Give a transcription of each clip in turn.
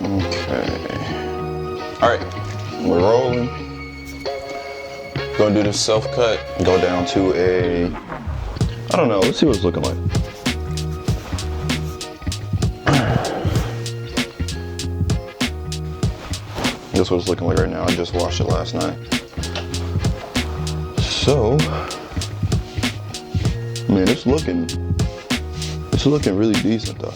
Okay. All right, we're rolling. Gonna do this self-cut. Go down to a, I don't know. Let's see what it's looking like. That's what it's looking like right now. I just washed it last night. So, man, it's looking really decent though.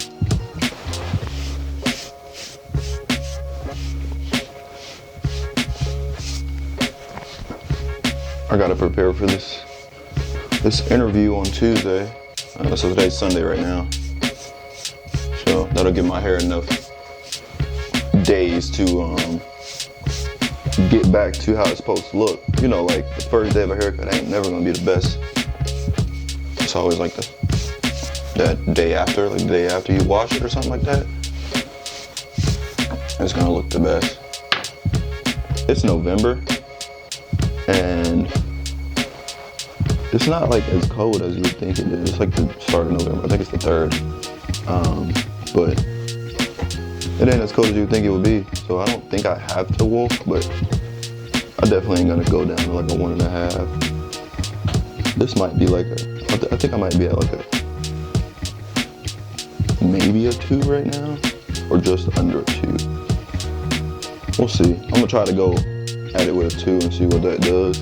I gotta prepare for this interview on Tuesday. So today's Sunday right now. So that'll give my hair enough days to get back to how it's supposed to look. You know, like the first day of a haircut ain't never gonna be the best. It's always like that day after, like the day after you wash it or something like that. It's gonna look the best. It's November and it's not like as cold as you would think it is. It's like the start of November. I think it's the 3rd. But it ain't as cold as you would think it would be. So I don't think I have to wolf, but I definitely ain't gonna go down to like a 1.5. This might be like I think I might be at like maybe a 2 right now, or just under a 2. We'll see. I'm gonna try to go at it with a 2 and see what that does.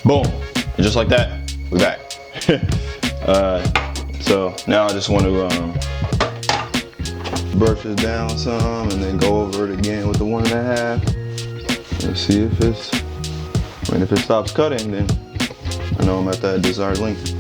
Boom, and just like that, we're back. So now I just want to brush it down some and then go over it again with the 1.5. Let's see if if it stops cutting, then I know I'm at that desired length.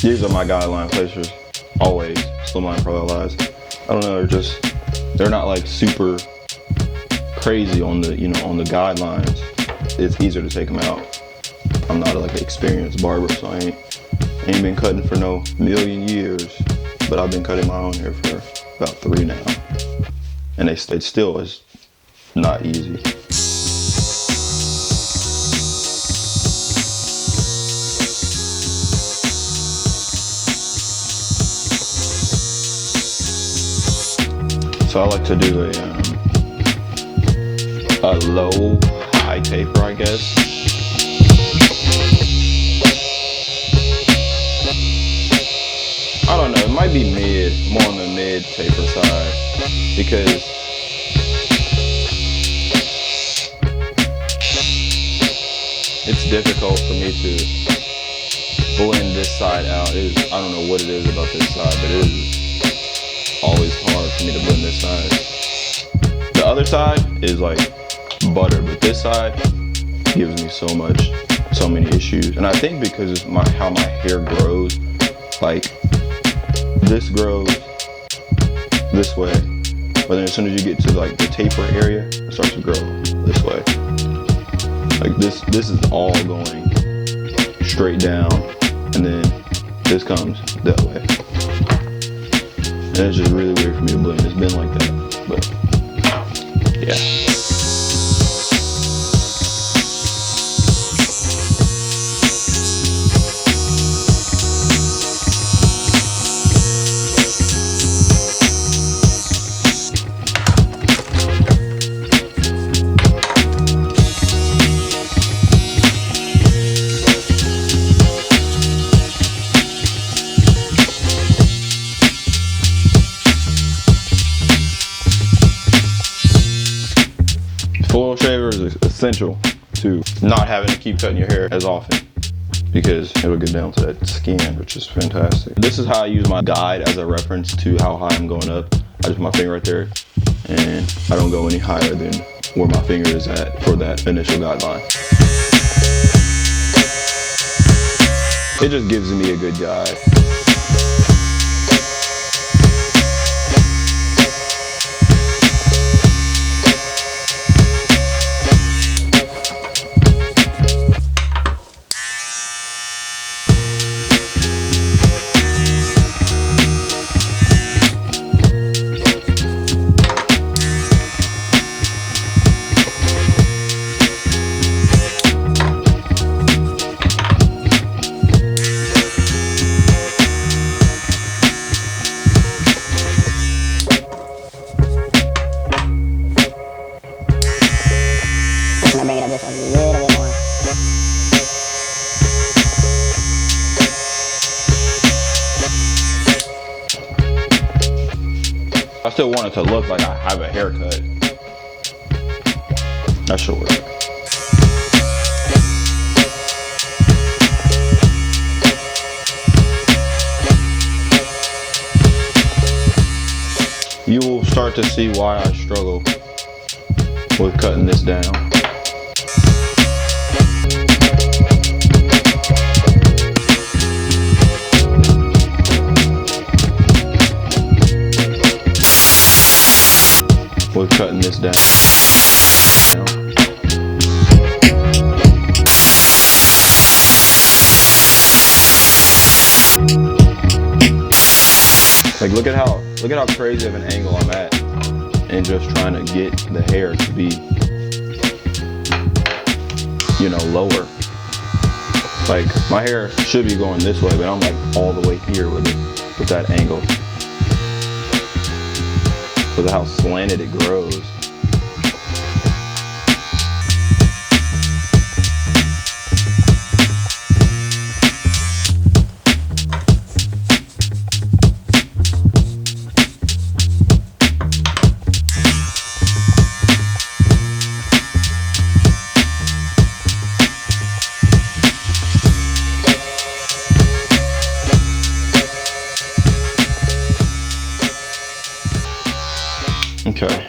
These are my guideline placers, always, slimline parallel lines. I don't know, they're not like super crazy on the, on the guidelines. It's easier to take them out. I'm not like an experienced barber, so I ain't been cutting for no million years, but I've been cutting my own hair for about 3 now. And it still is not easy. So I like to do a low high taper, I guess. I don't know, it might be mid, more on the mid taper side, because it's difficult for me to blend this side out. I don't know what it is about this side, but it is always hard for me to blend this side. The other side is like butter, but this side gives me so many issues. And I think because it's how my hair grows, like this grows this way, but then as soon as you get to like the taper area, it starts to grow this way. Like this is all going straight down, and then this comes that way. And it's just really weird for me to blend. It's been like that, but yeah. Full shaver is essential to not having to keep cutting your hair as often, because it'll get down to that skin, which is fantastic. This is how I use my guide as a reference to how high I'm going up. I just put my finger right there, and I don't go any higher than where my finger is at for that initial guideline. It just gives me a good guide. Bring it up just a little bit more. I still want it to look like I have a haircut. That should work. You will start to see why I struggle with cutting this down. With cutting this down. Like look at how crazy of an angle I'm at, and just trying to get the hair to be, you know, lower. Like my hair should be going this way, but I'm like all the way here with it, with that angle. Because of how slanted it grows. Okay.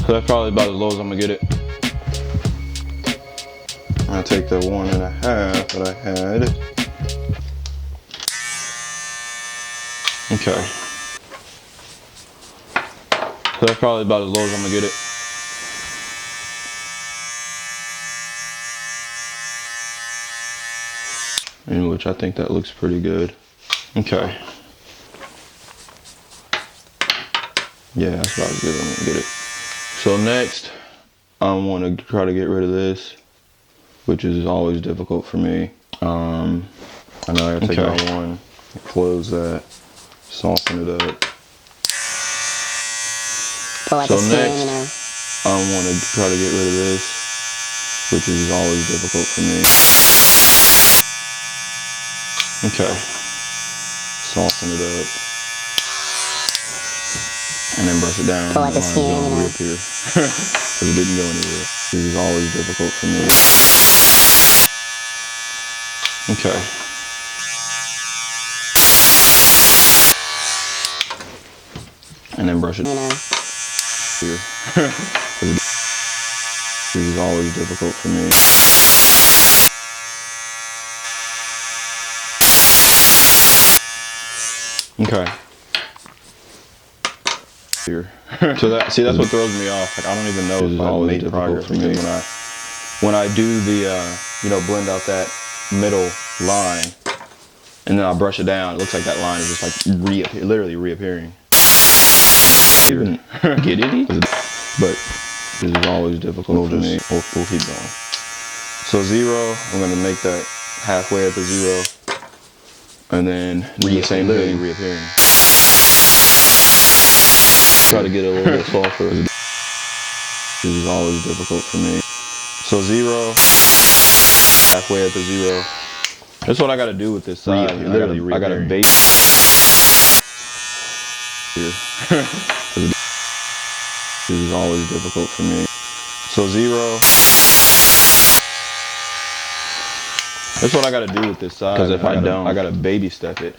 So that's probably about as low as I'm gonna get it. I'll take the 1.5 that I had. Okay. So that's probably about as low as I'm gonna get it. In which I think that looks pretty good. Okay. Yeah, that's about as good as I'm gonna get it. So next, I want to try to get rid of this, which is always difficult for me. I know I gotta take out one, close that, Soften it up. Pull out So the skin, next, you know. I want to try to get rid of this, which is always difficult for me. Okay. Soften it up. And then brush it down. Pull out the skin, you know. Reappear. Because it didn't go anywhere. This is always difficult for me. Okay. And then brush it, You know. here. This is always difficult for me. Okay. Here. So that's what throws me off. Like I don't even know if I made progress for me when I do the blend out that middle line, and then I brush it down. It looks like that line is just like literally reappearing. Even get it, but this is always difficult for me. We'll keep going. So 0, I'm gonna make that halfway at the 0, and then do the same thing, reappearing. Try to get it a little bit softer. This is always difficult for me. So 0, halfway at the 0. That's what I gotta do with this side. I gotta bait here. This is always difficult for me. So 0. That's what I gotta do with this side. Because if I don't, I gotta baby step it.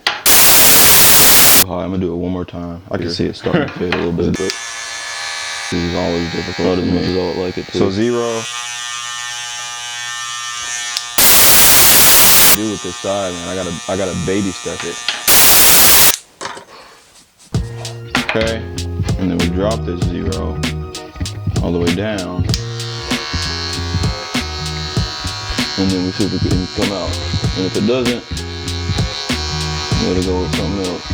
I'm gonna do it one more time. I can see it starting to fade a little bit. But this is always difficult. Not as much as I would like it to. So 0. Do with this side, man. I gotta baby step it. Okay, and then we drop this 0 all the way down, and then we see if it can come out. And if it doesn't, let it go with something else.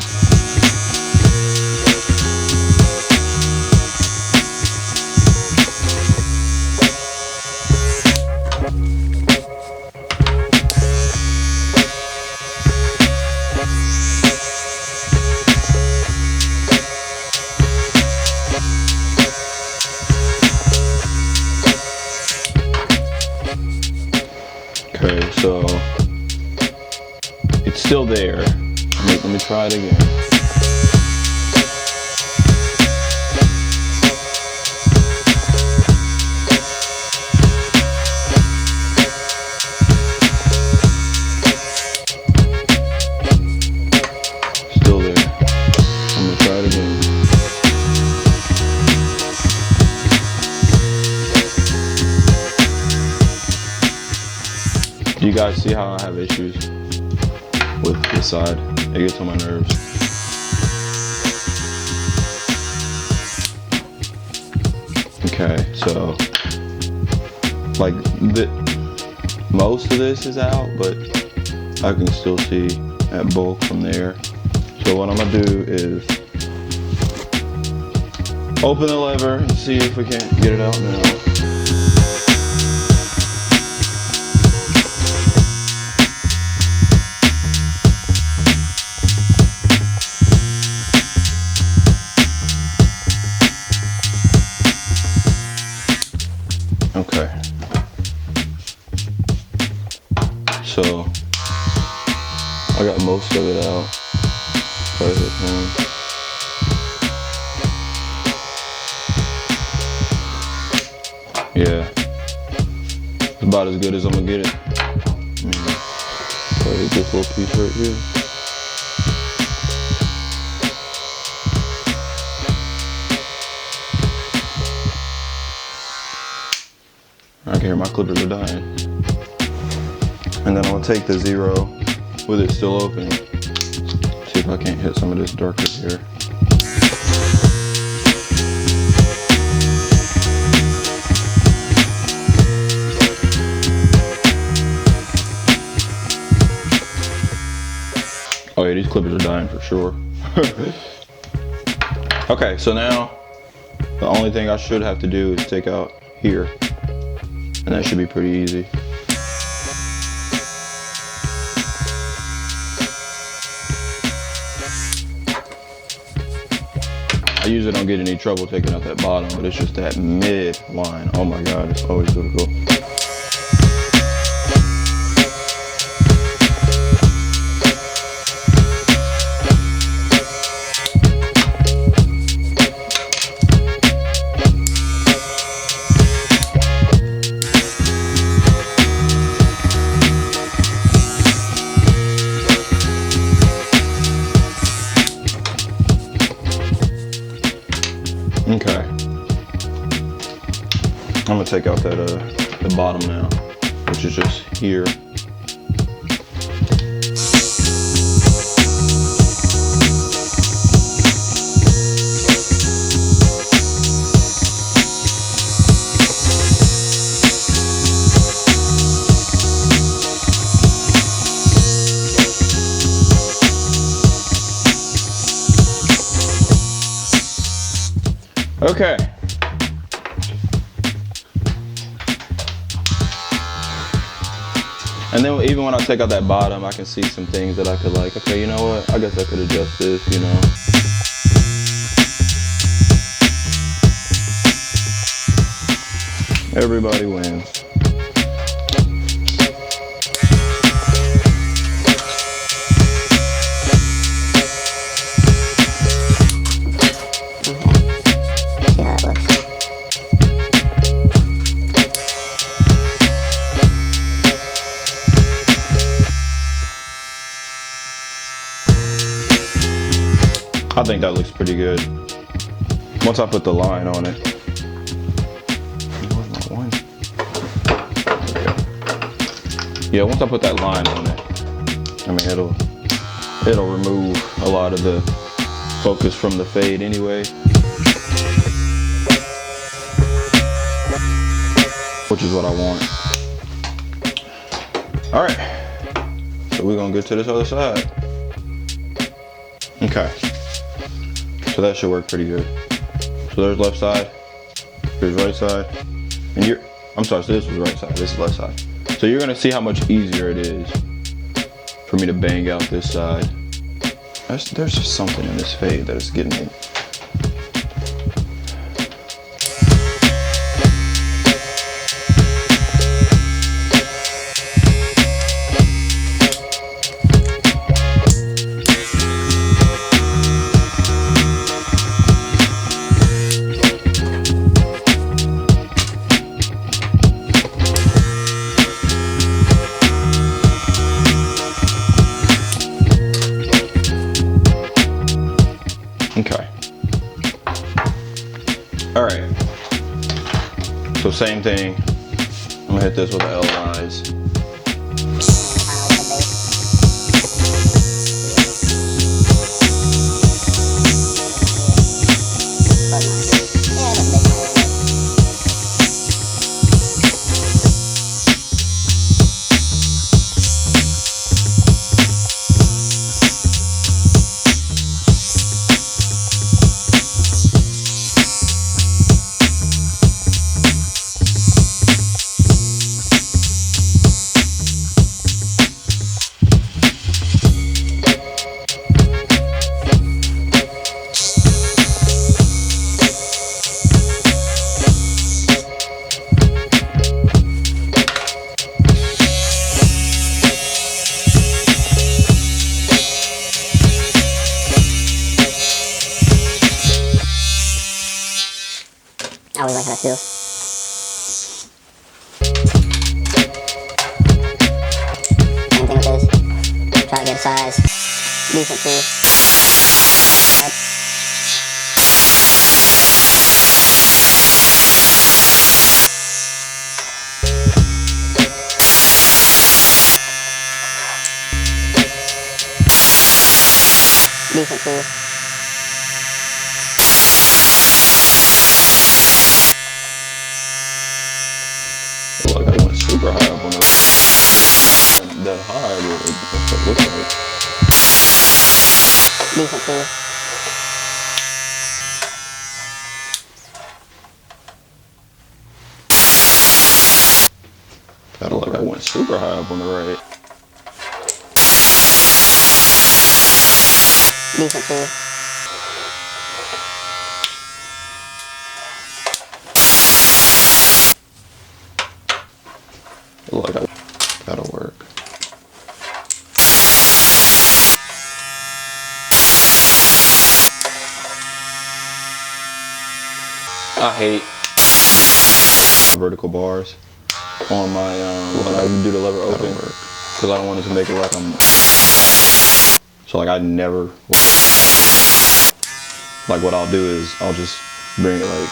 Okay, so it's still there. Let me try it again. Still there. I'm gonna try it again. Do you guys see how I have issues with this side? It gets on my nerves. Okay, so like most of this is out, but I can still see that bulk from there. So what I'm gonna do is open the lever and see if we can't get it out now. Okay, so I got most of it out. Try to hit home. Yeah, it's about as good as I'm gonna get it. Try to hit this little piece right here. I can hear my clippers are dying. And then I'm gonna take the 0 with it still open. See if I can't hit some of this darker here. Oh yeah, these clippers are dying for sure. Okay, so now the only thing I should have to do is take out here. And that should be pretty easy. I usually don't get any trouble taking out that bottom, but it's just that mid line. Oh my God, it's always difficult. Okay. I'm gonna take out that the bottom now, which is just here. Okay. And then even when I take out that bottom, I can see some things that I could like, okay, you know what? I guess I could adjust this, you know. Everybody wins. See how that looks. I think that looks pretty good. Once I put the line on it. Where's my one? Yeah, once I put that line on it, I mean it'll remove a lot of the focus from the fade anyway. Which is what I want. Alright. So we're gonna get to this other side. Okay. So that should work pretty good. So there's left side, here's right side, and I'm sorry, so this was right side, this is left side. So you're gonna see how much easier it is for me to bang out this side. There's just something in this fade that is getting me. Okay. All right. So same thing. I'm gonna hit this with the L lines. I always like how that feels. Same thing with this. Try to get a size decent too. Decent too. Look, I went super high up on that high, but it looks like. Decent too. That look like I went super high up on the right. Decent too. Like, that'll work. I hate vertical bars on my when I do the lever open, because I don't want it to make it like I'm. So like I never. Like what I'll do is I'll just bring it like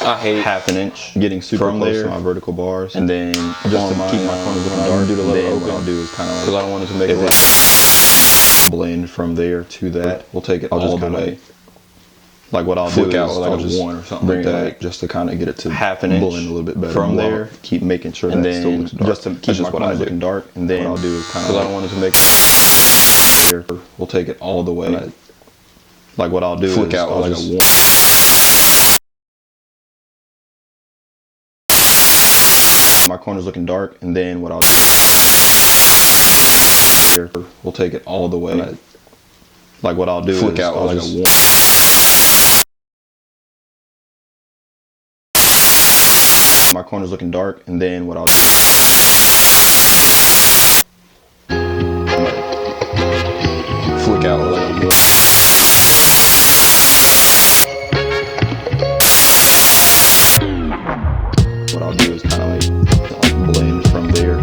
I hate half an inch, getting super from close there to my vertical bars, and then just to my, keep my corners looking dark. do the lever then open, what I'll do is kind of like, because I don't want it to make it like blend from there to that. We'll take it I'll all just the kind way. of like what I'll Flick do out is like I'll a just one or something bring like it that. like just to kind of get it to half an inch blend a little bit better from while there, keep making sure and that then it still looks dark. just to keep That's my just what I corners do. looking dark, and then what I'll do is kind of because I don't want it to make it. We'll take it all the way. Like what I'll do Flick is out I'll like just a one. my corners looking dark, and then what I'll We'll take it all the way. like what I'll do Flick is out I'll like just a one. my corners looking dark, and then what I'll Flick out like a one. what I'll do is kind of like blend from there.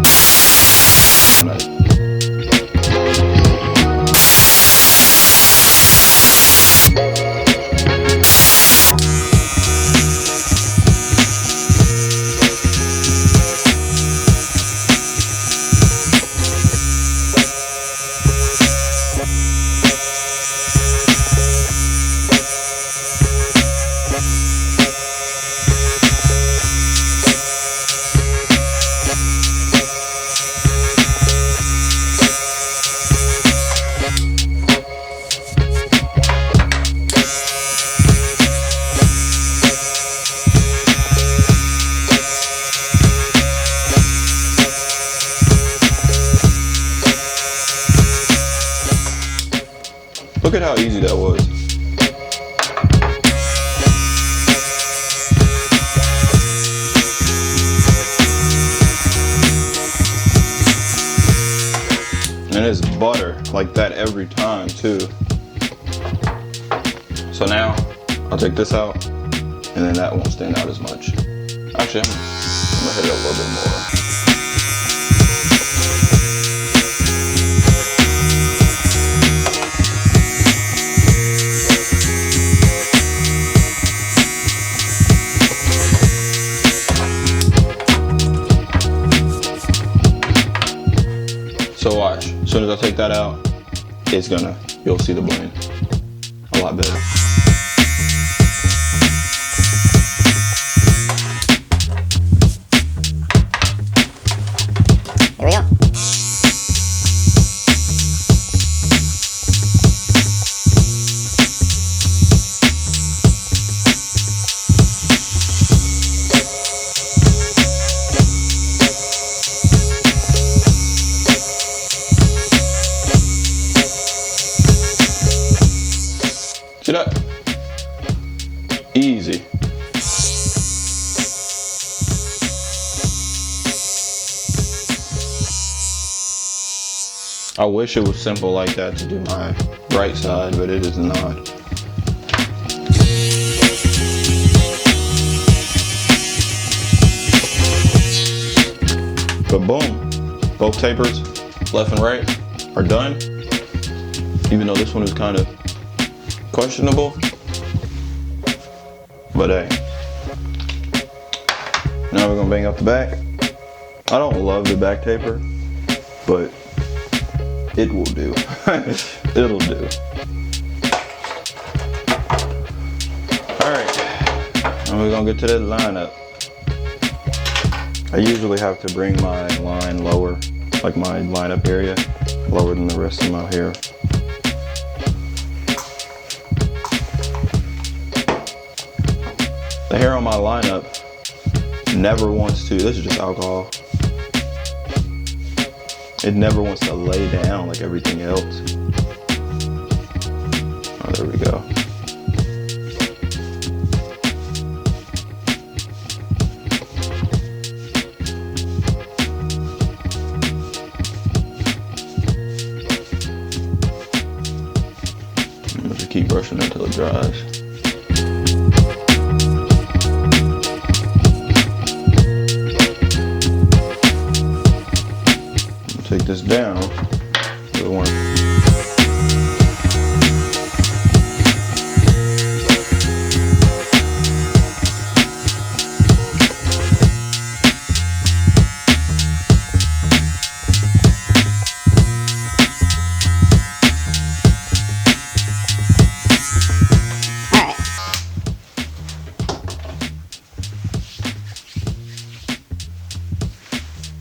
Look at how easy that was. And it's butter like that every time too. So now I'll take this out, and then that won't stand out as much. Actually, I'm gonna hit it a little bit more. So watch, as soon as I take that out, you'll see the blend a lot better. Here we go. See that? Easy. I wish it was simple like that to do my right side, but it is not. But boom, both tapers, left and right, are done. Even though this one is kind of questionable, but hey. Now we're gonna bang up the back. I don't love the back taper, but it will do. It'll do. Alright, and we're gonna get to the lineup. I usually have to bring my line lower, like my lineup area, lower than the rest of my hair. The hair on my lineup never wants to, this is just alcohol. It never wants to lay down like everything else. Oh, there we go. pushing it until it dries. Take this down. The one.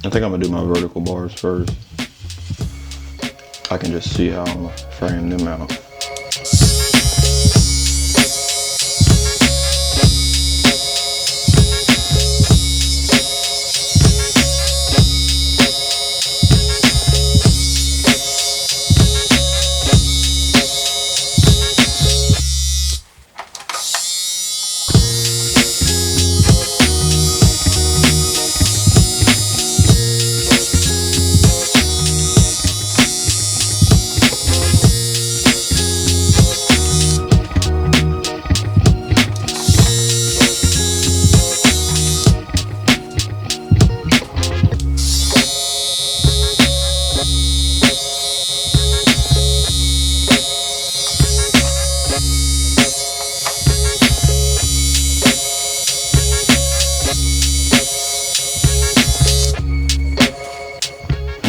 I think I'm gonna do my vertical bars first. I can just see how I'm gonna frame them out.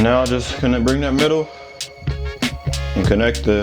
Now just gonna bring that middle and connect the,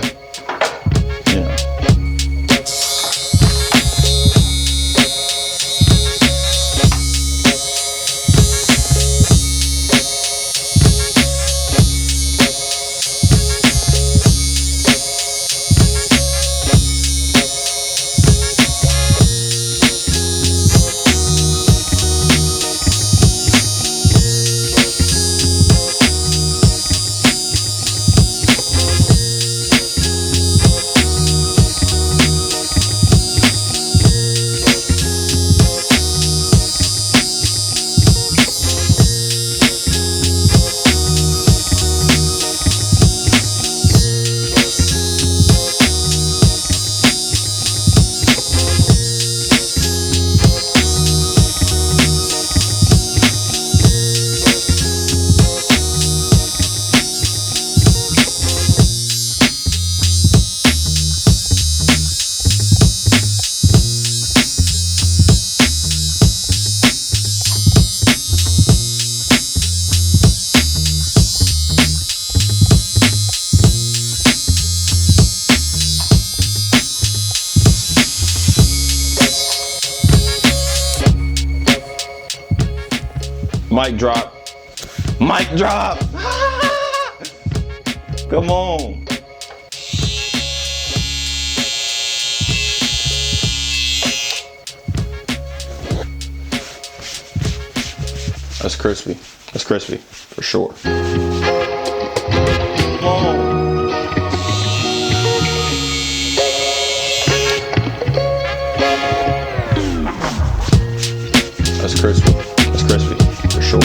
mic drop. Mic drop. Come on. That's crispy. That's crispy for sure. Come on. That's crispy. That's crispy for sure.